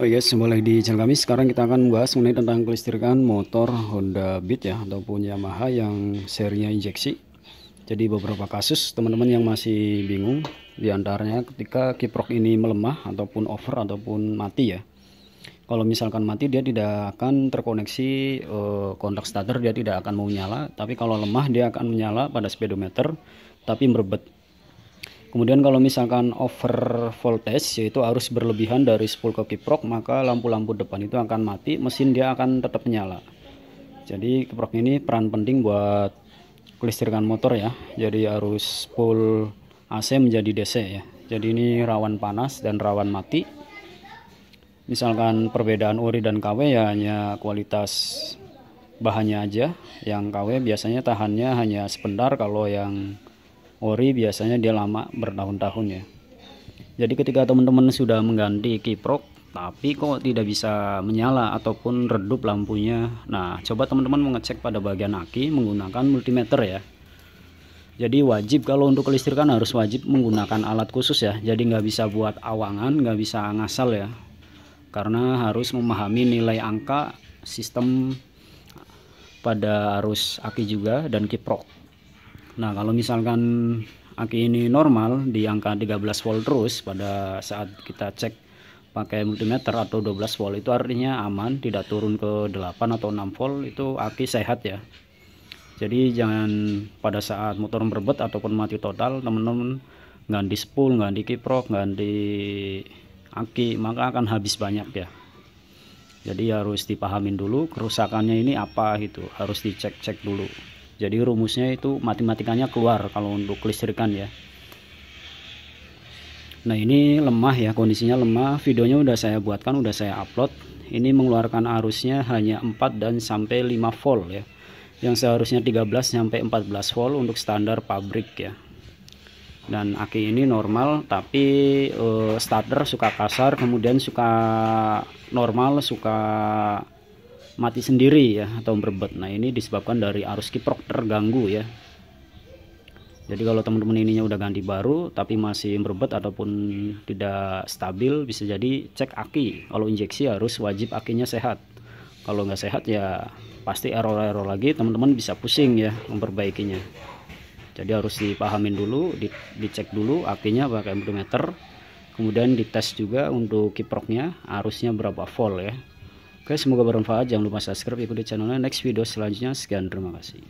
Oh yes, kembali lagi di channel kami. Sekarang kita akan membahas mengenai tentang kelistrikan motor Honda Beat ya, ataupun Yamaha yang serinya injeksi. Jadi beberapa kasus teman-teman yang masih bingung, diantaranya ketika kiprok ini melemah ataupun over ataupun mati ya. Kalau misalkan mati dia tidak akan terkoneksi kontak starter, dia tidak akan mau nyala. Tapi kalau lemah dia akan menyala pada speedometer tapi merebet. Kemudian kalau misalkan over voltage, yaitu arus berlebihan dari spool ke kiprok, maka lampu-lampu depan itu akan mati, mesin dia akan tetap menyala. Jadi kiprok ini peran penting buat kelistrikan motor ya. Jadi arus spool AC menjadi DC ya. Jadi ini rawan panas dan rawan mati. Misalkan perbedaan ori dan KW ya hanya kualitas bahannya aja. Yang KW biasanya tahannya hanya sebentar, kalau yang ori biasanya dia lama bertahun-tahun ya. Jadi ketika teman-teman sudah mengganti kiprok tapi kok tidak bisa menyala ataupun redup lampunya, nah coba teman-teman mengecek pada bagian aki menggunakan multimeter ya. Jadi wajib kalau untuk kelistrikan harus wajib menggunakan alat khusus ya. Jadi nggak bisa buat awangan, nggak bisa ngasal ya, karena harus memahami nilai angka sistem pada arus aki juga dan kiprok. Nah kalau misalkan aki ini normal di angka 13 volt terus pada saat kita cek pakai multimeter atau 12 volt, itu artinya aman, tidak turun ke 8 atau 6 volt, itu aki sehat ya. Jadi jangan pada saat motor berebet ataupun mati total teman-teman ganti spool, ganti kiprok, ganti aki, maka akan habis banyak ya. Jadi harus dipahamin dulu kerusakannya ini apa, gitu harus dicek-cek dulu. Jadi rumusnya itu matematikanya keluar kalau untuk kelistrikan ya. Nah ini lemah ya, kondisinya lemah. Videonya udah saya buatkan, udah saya upload. Ini mengeluarkan arusnya hanya 4 dan sampai 5 volt ya. Yang seharusnya 13 sampai 14 volt untuk standar pabrik ya. Dan aki ini normal, tapi starter suka kasar, kemudian suka normal, suka mati sendiri ya atau berebet. Nah ini disebabkan dari arus kiprok terganggu ya. Jadi kalau teman-teman ininya udah ganti baru tapi masih berebet ataupun tidak stabil, bisa jadi cek aki. Kalau injeksi harus wajib akinya sehat. Kalau nggak sehat ya pasti error-error lagi, teman-teman bisa pusing ya memperbaikinya. Jadi harus dipahamin dulu, dicek dulu akinya pakai multimeter, kemudian dites juga untuk kiproknya arusnya berapa volt ya. Oke, semoga bermanfaat. Jangan lupa subscribe, ikuti channelnya. Next video selanjutnya. Sekian, terima kasih.